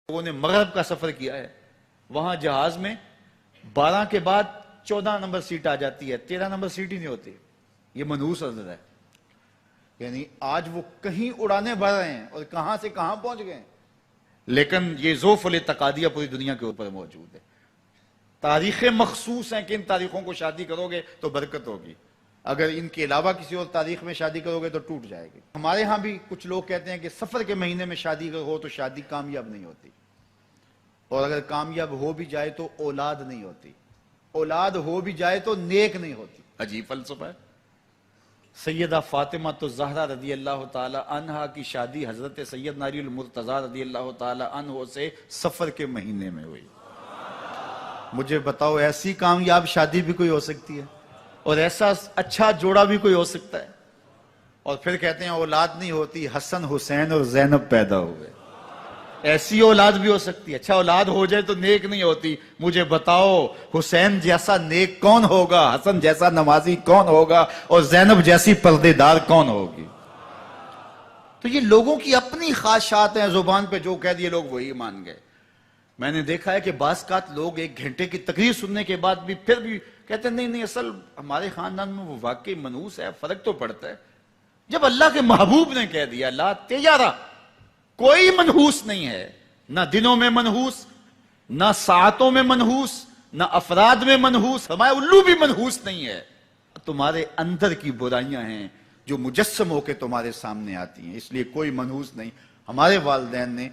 لوگوں نے مغرب کا سفر کیا ہے، وہاں جہاز میں 12 کے بعد 14 نمبر سیٹ آ جاتی ہے، 13 نمبر سیٹ ہی نہیں ہوتی. یہ منحوس عدد ہے. یعنی آج وہ کہیں اڑانے بھر رہے ہیں اور کہاں سے کہاں پہنچ گئے ہیں، لیکن یہ ذوف التقادیہ پوری دنیا کے اوپر موجود ہے. تاریخیں مخصوص ہیں کہ ان تاریخوں کو شادی کرو گے تو برکت ہوگی، اگر ان کے علاوہ کسی اور تاریخ میں شادی کرو گے تو ٹوٹ جائے گی. ہمارے ہاں بھی کچھ لوگ کہتے ہیں کہ سفر کے مہینے میں شادی ہو تو شادی کامیاب نہیں ہوتی، اور اگر کامیاب ہو بھی جائے تو اولاد نہیں ہوتی، اولاد ہو بھی جائے تو نیک نہیں ہوتی. عجیب فلسفہ ہے. سیدہ فاطمہ تو زہرا رضی اللہ تعالی عنہا کی شادی حضرت سیدنا علی المرتضیٰ رضی اللہ تعالی عنہ سے سفر کے مہینے میں ہوئی. مجھے بتاؤ ایسی کامیاب شادی بھی کوئی ہو سکتی ہے، اور ایسا اچھا جوڑا بھی کوئی ہو سکتا ہے؟ اور پھر کہتے ہیں اولاد نہیں ہوتی، حسن حسین اور زینب پیدا ہوئے. ایسی اولاد بھی ہو سکتی ہے. اچھا اولاد ہو جائے تو نیک نہیں ہوتی. مجھے بتاؤ حسین جیسا نیک کون ہوگا، حسن جیسا نمازی کون ہوگا، اور زینب جیسی پردے دار کون ہوگی؟ تو یہ لوگوں کی اپنی خواہشات ہیں، زبان پہ جو کہہ دیے لوگ وہی مان گئے. میں نے دیکھا ہے کہ بعض اوقات لوگ 1 گھنٹے کی تقریر سننے کے بعد بھی پھر بھی کہتے ہیں نہیں اصل ہمارے خاندان میں وہ واقعی منحوس ہے، فرق تو پڑتا ہے. جب اللہ کے محبوب نے کہہ دیا لا تیارہ، کوئی منحوس نہیں ہے، نہ دنوں میں منحوس، نہ ساعتوں میں منحوس، نہ افراد میں منحوس، ہمارے الو بھی منحوس نہیں ہے. تمہارے اندر کی برائیاں ہیں جو مجسم ہو کے تمہارے سامنے آتی ہیں، اس لیے کوئی منحوس نہیں. ہمارے والدین نے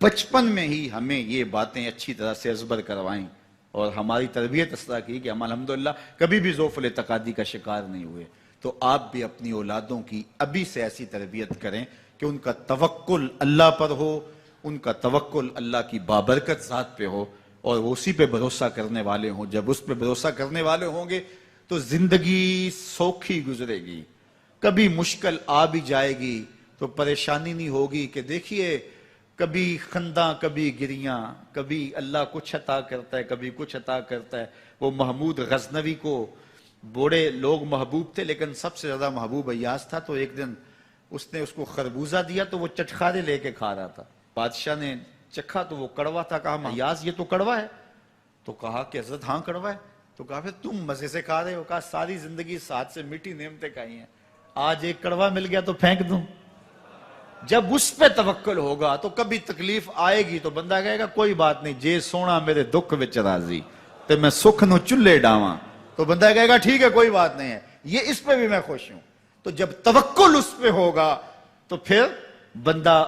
بچپن میں ہی ہمیں یہ باتیں اچھی طرح سے ازبر کروائیں اور ہماری تربیت اس طرح کی کہ ہم الحمدللہ کبھی بھی ذوف التقادی کا شکار نہیں ہوئے. تو آپ بھی اپنی اولادوں کی ابھی سے ایسی تربیت کریں کہ ان کا توکل اللہ پر ہو، ان کا توکل اللہ کی بابرکت ذات پہ ہو، اور وہ اسی پہ بھروسہ کرنے والے ہوں. جب اس پہ بھروسہ کرنے والے ہوں گے تو زندگی سوکھی گزرے گی. کبھی مشکل آ بھی جائے گی تو پریشانی نہیں ہوگی کہ دیکھیے کبھی خنداں کبھی گریاں، کبھی اللہ کچھ عطا کرتا ہے کبھی کچھ عطا کرتا ہے. وہ محمود غزنوی کو بوڑھے لوگ محبوب تھے، لیکن سب سے زیادہ محبوب ایاز تھا. تو ایک دن اس نے اس کو خربوزہ دیا تو وہ چٹخارے لے کے کھا رہا تھا. بادشاہ نے چکھا تو وہ کڑوا تھا. کہا ایاز یہ تو کڑوا ہے. تو کہا کہ حضرت ہاں کڑوا ہے. تو کہا پھر تم مزے سے کھا رہے ہو. کہا ساری زندگی ساتھ سے میٹھی نعمتیں کھائی ہیں، آج ایک کڑوا مل گیا تو پھینک دوں. جب اس پہ توکل ہوگا تو کبھی تکلیف آئے گی تو بندہ کہے گا کوئی بات نہیں، جے سونا میرے دکھ وچ راضی تے میں سکھ نو چلے ڈاواں. تو بندہ کہے گا ٹھیک ہے کوئی بات نہیں ہے، یہ اس پہ بھی میں خوش ہوں. تو جب توکل اس پہ ہوگا تو پھر بندہ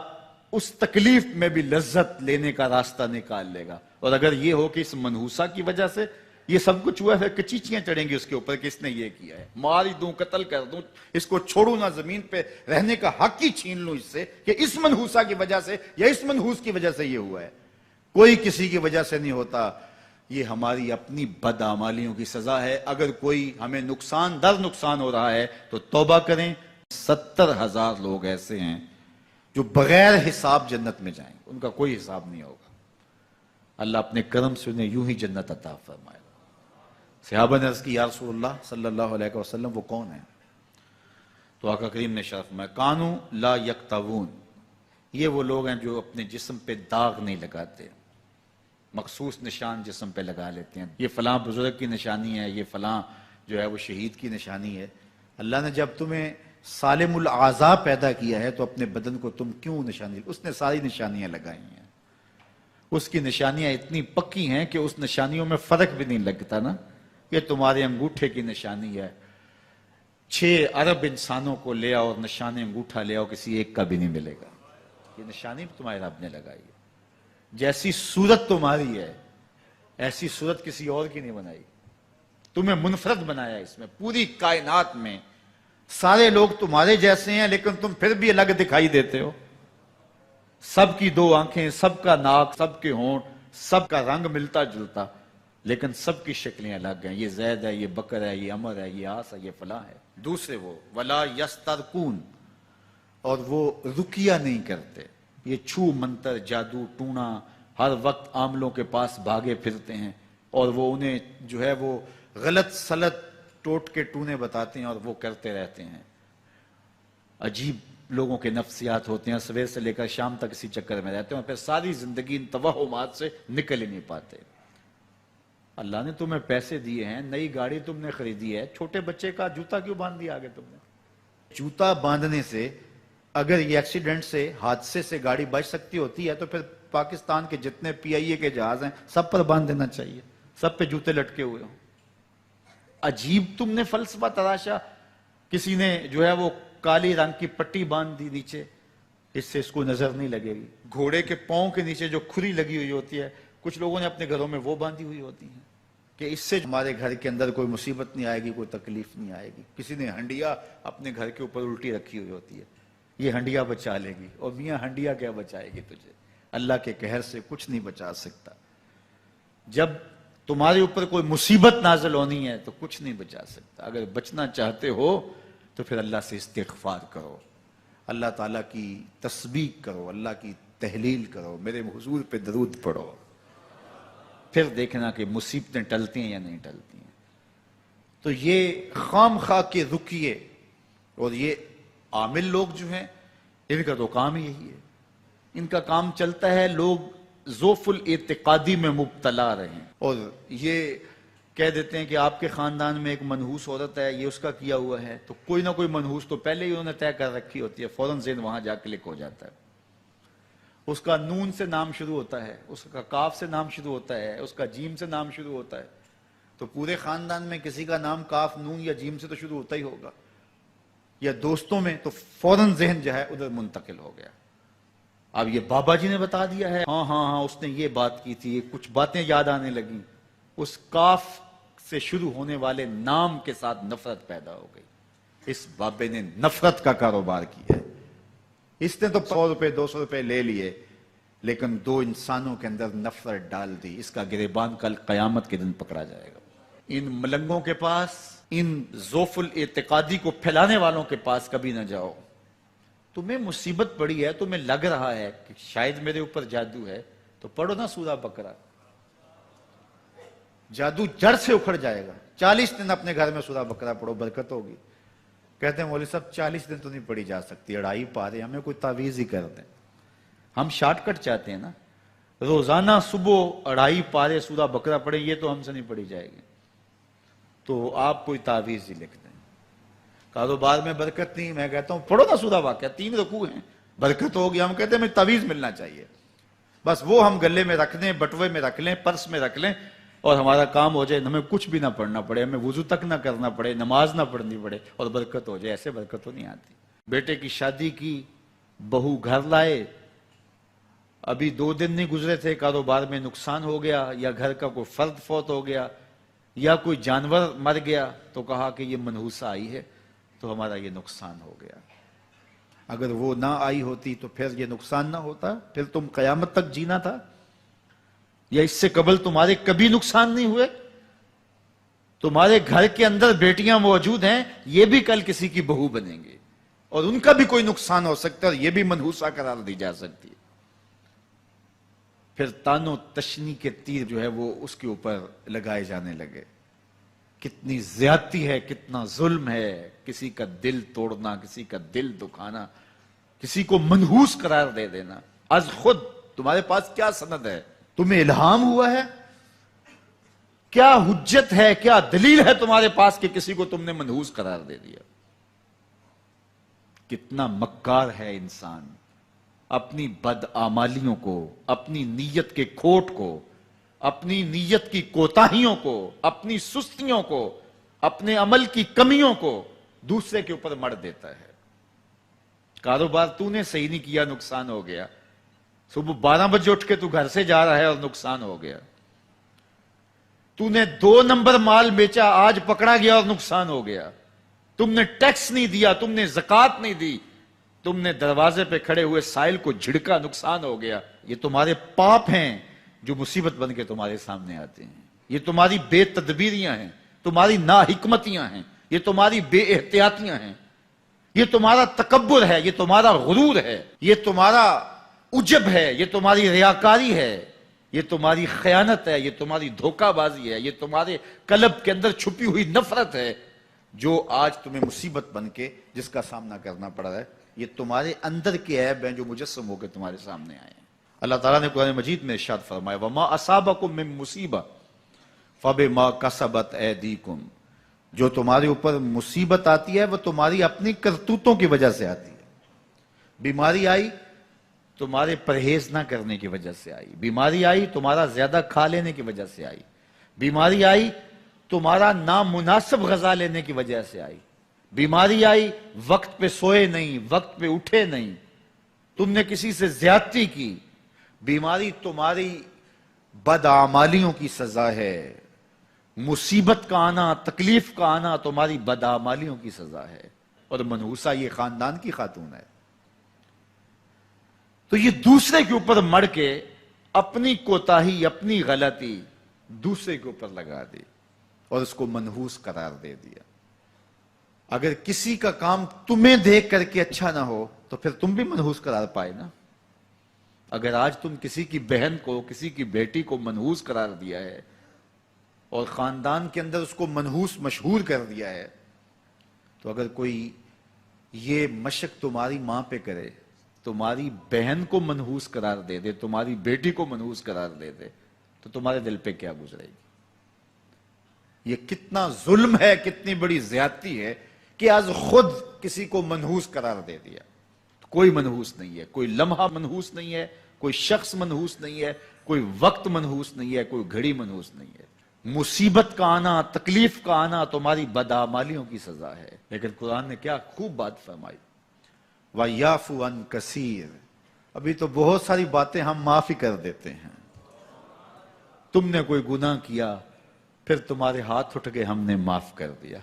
اس تکلیف میں بھی لذت لینے کا راستہ نکال لے گا. اور اگر یہ ہو کہ اس منحوسہ کی وجہ سے یہ سب کچھ ہوا ہے، کچیچیاں چڑھیں گی اس کے اوپر کہ اس نے یہ کیا ہے، مار ہی دوں قتل کر دوں، اس کو چھوڑوں نہ، زمین پہ رہنے کا حق ہی چھین لوں اس سے کہ اس منحوسہ کی وجہ سے یا اس منحوس کی وجہ سے یہ ہوا ہے. کوئی کسی کی وجہ سے نہیں ہوتا. یہ ہماری اپنی بدعمالیوں کی سزا ہے. اگر کوئی ہمیں نقصان در نقصان ہو رہا ہے تو توبہ کریں. 70,000 لوگ ایسے ہیں جو بغیر حساب جنت میں جائیں گے، ان کا کوئی حساب نہیں ہوگا. اللہ اپنے کرم سے انہیں یوں ہی جنت عطا فرمائے. صحابہ نے عرض کی یا رسول اللہ صلی اللہ علیہ وسلم وہ کون ہیں؟ تو آقا کریم نے شرف میں کانو لا یکتوون، یہ وہ لوگ ہیں جو اپنے جسم پہ داغ نہیں لگاتے، مخصوص نشان جسم پہ لگا لیتے ہیں. یہ فلاں بزرگ کی نشانی ہے، یہ فلاں جو ہے وہ شہید کی نشانی ہے. اللہ نے جب تمہیں سالم الاعضاء پیدا کیا ہے تو اپنے بدن کو تم کیوں نشانی؟ اس نے ساری نشانیاں لگائی ہیں. اس کی نشانیاں اتنی پکی ہیں کہ اس نشانیوں میں فرق بھی نہیں لگتا نا. یہ تمہارے انگوٹھے کی نشانی ہے. 6 ارب انسانوں کو لے آؤ اور نشان انگوٹھا لے آؤ، کسی ایک کا بھی نہیں ملے گا. یہ نشانی تمہارے رب نے لگائی ہے. جیسی صورت تمہاری ہے ایسی صورت کسی اور کی نہیں بنائی. تمہیں منفرد بنایا اس میں. پوری کائنات میں سارے لوگ تمہارے جیسے ہیں لیکن تم پھر بھی الگ دکھائی دیتے ہو. سب کی 2 آنکھیں، سب کا ناک، سب کے ہونٹ، سب کا رنگ ملتا جلتا، لیکن سب کی شکلیں الگ ہیں. یہ زید ہے، یہ بکر ہے، یہ عمر ہے، یہ آس ہے، یہ فلاں ہے. دوسرے وہ ولا یسترقون، اور وہ رقیہ نہیں کرتے. یہ چھو منتر جادو ٹونا ہر وقت عاملوں کے پاس بھاگے پھرتے ہیں، اور وہ انہیں جو ہے وہ غلط سلط ٹوٹ کے ٹونے بتاتے ہیں اور وہ کرتے رہتے ہیں. عجیب لوگوں کے نفسیات ہوتے ہیں، صبح سے لے کر شام تک اسی چکر میں رہتے ہیں اور پھر ساری زندگی ان توہمات سے نکل ہی نہیں پاتے۔ اللہ نے تمہیں پیسے دیے ہیں، نئی گاڑی تم نے خریدی ہے، چھوٹے بچے کا جوتا کیوں باندھ دیا آگے تم نے؟ جوتا باندھنے سے اگر یہ ایکسیڈنٹ سے، حادثے سے گاڑی بچ سکتی ہوتی ہے تو پھر پاکستان کے جتنے پی آئی اے کے جہاز ہیں سب پر باندھ دینا چاہیے، سب پہ جوتے لٹکے ہوئے ہوں۔ عجیب تم نے فلسفہ تراشا، کسی نے جو ہے وہ کالی رنگ کی پٹی باندھ دی نیچے، اس سے اس کو نظر نہیں لگے گی۔ گھوڑے کے پاؤں کے نیچے جو کھری لگی ہوئی ہوتی ہے، کچھ لوگوں نے اپنے گھروں میں وہ باندھی ہوئی ہوتی ہیں کہ اس سے ہمارے گھر کے اندر کوئی مصیبت نہیں آئے گی، کوئی تکلیف نہیں آئے گی۔ کسی نے ہنڈیا اپنے گھر کے اوپر الٹی رکھی ہوئی ہوتی ہے، یہ ہنڈیا بچا لے گی، اور میاں ہنڈیا کیا بچائے گی تجھے؟ اللہ کے قہر سے کچھ نہیں بچا سکتا۔ جب تمہارے اوپر کوئی مصیبت نازل ہونی ہے تو کچھ نہیں بچا سکتا۔ اگر بچنا چاہتے ہو تو پھر اللہ سے استغفار کرو، اللہ تعالیٰ کی تسبیح کرو، اللہ کی تحلیل کرو، میرے حضور پہ درود پڑھو، پھر دیکھنا کہ مصیبتیں ٹلتی ہیں یا نہیں ٹلتی ہیں۔ تو یہ خام خواہ کے رکیے، اور یہ عامل لوگ جو ہیں ان کا تو کام ہی یہی ہے، ان کا کام چلتا ہے لوگ ذوف الاعتقادی میں مبتلا رہیں، اور یہ کہہ دیتے ہیں کہ آپ کے خاندان میں ایک منحوس عورت ہے، یہ اس کا کیا ہوا ہے، تو کوئی نہ کوئی منحوس تو پہلے ہی انہوں نے طے کر رکھی ہوتی ہے، فوراً ذہن وہاں جا کلک ہو جاتا ہے۔ اس کا نون سے نام شروع ہوتا ہے، اس کا کاف سے نام شروع ہوتا ہے، اس کا جیم سے نام شروع ہوتا ہے، تو پورے خاندان میں کسی کا نام کاف، نون یا جیم سے تو شروع ہوتا ہی ہوگا، یا دوستوں میں، تو فوراً ذہن جو ہے ادھر منتقل ہو گیا۔ اب یہ بابا جی نے بتا دیا ہے، ہاں ہاں ہاں اس نے یہ بات کی تھی، کچھ باتیں یاد آنے لگیں، اس کاف سے شروع ہونے والے نام کے ساتھ نفرت پیدا ہو گئی۔ اس بابے نے نفرت کا کاروبار کیا ہے، اس نے تو 100 روپے 200 روپے لے لیے، لیکن دو انسانوں کے اندر نفرت ڈال دی۔ اس کا گریبان کل قیامت کے دن پکڑا جائے گا۔ ان ملنگوں کے پاس، ان ذوف الاعتقادی کو پھیلانے والوں کے پاس کبھی نہ جاؤ۔ تمہیں مصیبت پڑی ہے، تمہیں لگ رہا ہے کہ شاید میرے اوپر جادو ہے، تو پڑھو نا سورہ بقرہ، جادو جڑ سے اکھڑ جائے گا۔ 40 دن اپنے گھر میں سورہ بقرہ پڑھو، برکت ہوگی۔ کہتے ہیں مولوی صاحب 40 دن تو نہیں پڑھی جا سکتی، 2.5 پارے، ہمیں کوئی تعویذ ہی کر دیں۔ ہم شارٹ کٹ چاہتے ہیں نا، روزانہ صبح 2.5 پارے سورہ بقرہ پڑھیں، یہ تو ہم سے نہیں پڑھی جائے گی، تو آپ کوئی تعویذ ہی لکھ دیں۔ کاروبار میں برکت نہیں، میں کہتا ہوں پڑھو نا سورہ واقعہ، 3 رکوع ہیں، برکت ہوگی۔ ہم کہتے ہیں ہمیں تعویذ ملنا چاہیے، بس وہ ہم گلے میں رکھ لیں، بٹوے میں رکھ لیں، پرس میں رکھ لیں، اور ہمارا کام ہو جائے، ہمیں کچھ بھی نہ پڑھنا پڑے، ہمیں وضو تک نہ کرنا پڑے، نماز نہ پڑھنی پڑے، اور برکت ہو جائے۔ ایسے برکت تو نہیں آتی۔ بیٹے کی شادی کی، بہو گھر لائے، ابھی 2 دن نہیں گزرے تھے، کاروبار میں نقصان ہو گیا، یا گھر کا کوئی فرد فوت ہو گیا، یا کوئی جانور مر گیا، تو کہا کہ یہ منحوسہ آئی ہے تو ہمارا یہ نقصان ہو گیا۔ اگر وہ نہ آئی ہوتی تو پھر یہ نقصان نہ ہوتا، پھر تم قیامت تک جینا تھا، یا اس سے قبل تمہارے کبھی نقصان نہیں ہوئے؟ تمہارے گھر کے اندر بیٹیاں موجود ہیں، یہ بھی کل کسی کی بہو بنیں گے، اور ان کا بھی کوئی نقصان ہو سکتا ہے، اور یہ بھی منحوسہ قرار دی جا سکتی ہے۔ پھر تانو تشنی کے تیر جو ہے وہ اس کے اوپر لگائے جانے لگے۔ کتنی زیادتی ہے، کتنا ظلم ہے، کسی کا دل توڑنا، کسی کا دل دکھانا، کسی کو منحوس قرار دے دینا۔ از خود تمہارے پاس کیا سند ہے؟ تمہیں الہام ہوا ہے؟ کیا حجت ہے، کیا دلیل ہے تمہارے پاس کہ کسی کو تم نے منحوس قرار دے دیا؟ کتنا مکار ہے انسان، اپنی بدعمالیوں کو، اپنی نیت کے کھوٹ کو، اپنی نیت کی کوتاہیوں کو، اپنی سستیوں کو، اپنے عمل کی کمیوں کو دوسرے کے اوپر مڑ دیتا ہے۔ کاروبار تو نے صحیح نہیں کیا، نقصان ہو گیا۔ صبح 12 بجے اٹھ کے تو گھر سے جا رہا ہے اور نقصان ہو گیا۔ تو نے 2 نمبر مال بیچا، آج پکڑا گیا اور نقصان ہو گیا۔ تم نے ٹیکس نہیں دیا، تم نے زکوٰۃ نہیں دی، تم نے دروازے پہ کھڑے ہوئے سائل کو جھڑکا، نقصان ہو گیا۔ یہ تمہارے پاپ ہیں جو مصیبت بن کے تمہارے سامنے آتے ہیں، یہ تمہاری بے تدبیریاں ہیں، تمہاری ناحکمتیاں ہیں، یہ تمہاری بے احتیاطیاں ہیں، یہ تمہارا تکبر ہے، یہ تمہارا غرور ہے، یہ تمہارا عجب ہے، یہ تمہاری ریاکاری ہے، یہ تمہاری خیانت ہے، یہ تمہاری دھوکہ بازی ہے، یہ تمہارے قلب کے اندر چھپی ہوئی نفرت ہے، جو آج تمہیں مصیبت بن کے جس کا سامنا کرنا پڑ رہا ہے۔ یہ تمہارے اندر کے عیب ہیں جو مجسم ہو کے تمہارے سامنے آئے ہیں۔ اللہ تعالیٰ نے قرآن مجید میں ارشاد فرمایا وما اصابکم من مصیبہ فبما کسبت ایدیکم، جو تمہارے اوپر مصیبت آتی ہے وہ تمہاری اپنی کرتوتوں کی وجہ سے آتی ہے۔ بیماری آئی تمہارے پرہیز نہ کرنے کی وجہ سے آئی، بیماری آئی تمہارا زیادہ کھا لینے کی وجہ سے آئی، بیماری آئی تمہارا نامناسب غذا لینے کی وجہ سے آئی، بیماری آئی وقت پہ سوئے نہیں، وقت پہ اٹھے نہیں، تم نے کسی سے زیادتی کی، بیماری تمہاری بدعمالیوں کی سزا ہے، مصیبت کا آنا، تکلیف کا آنا تمہاری بدعمالیوں کی سزا ہے۔ اور منحوسہ یہ خاندان کی خاتون ہے، تو یہ دوسرے کے اوپر مڑ کے اپنی کوتاہی، اپنی غلطی دوسرے کے اوپر لگا دی اور اس کو منحوس قرار دے دیا۔ اگر کسی کا کام تمہیں دیکھ کر کے اچھا نہ ہو تو پھر تم بھی منحوس قرار پائے نا۔ اگر آج تم کسی کی بہن کو، کسی کی بیٹی کو منحوس قرار دیا ہے اور خاندان کے اندر اس کو منحوس مشہور کر دیا ہے، تو اگر کوئی یہ مشق تمہاری ماں پہ کرے، تمہاری بہن کو منحوس قرار دے دے، تمہاری بیٹی کو منحوس قرار دے دے، تو تمہارے دل پہ کیا گزرے گی؟ یہ کتنا ظلم ہے، کتنی بڑی زیادتی ہے کہ آج خود کسی کو منحوس قرار دے دیا۔ کوئی منحوس نہیں ہے، کوئی لمحہ منحوس نہیں ہے، کوئی شخص منحوس نہیں ہے، کوئی وقت منحوس نہیں ہے، کوئی گھڑی منحوس نہیں ہے۔ مصیبت کا آنا، تکلیف کا آنا تمہاری بدعمالیوں کی سزا ہے۔ لیکن قرآن نے کیا خوب بات فرمائی، وَيَعْفُو عَنْ كَثِيرٍ، ابھی تو بہت ساری باتیں ہم معاف ہی کر دیتے ہیں۔ تم نے کوئی گناہ کیا، پھر تمہارے ہاتھ اٹھ کے ہم نے معاف کر دیا۔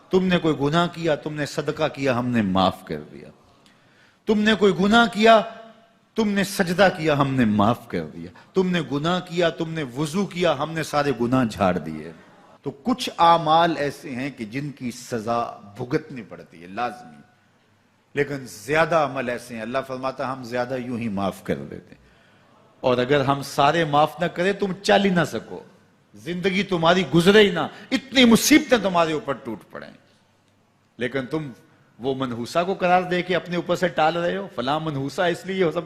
تم نے کوئی گناہ کیا، تم نے صدقہ کیا، ہم نے معاف کر دیا۔ تم نے کوئی گناہ کیا، تم نے سجدہ کیا، ہم نے معاف کر دیا۔ تم نے گناہ کیا، تم نے وضو کیا، ہم نے سارے گناہ جھاڑ دیے۔ تو کچھ اعمال ایسے ہیں کہ جن کی سزا بھگتنی پڑتی ہے لازمی، لیکن زیادہ عمل ایسے ہیں اللہ فرماتا ہے ہم زیادہ یوں ہی معاف کر دیتے ہیں۔ اور اگر ہم سارے معاف نہ کریں تم چل ہی نہ سکو، زندگی تمہاری گزرے ہی نہ، اتنی مصیبتیں تمہارے اوپر ٹوٹ پڑیں، لیکن تم وہ منحوسہ کو قرار دے کے اپنے اوپر سے ٹال رہے ہو، فلاں منحوسہ اس لیے ہو سب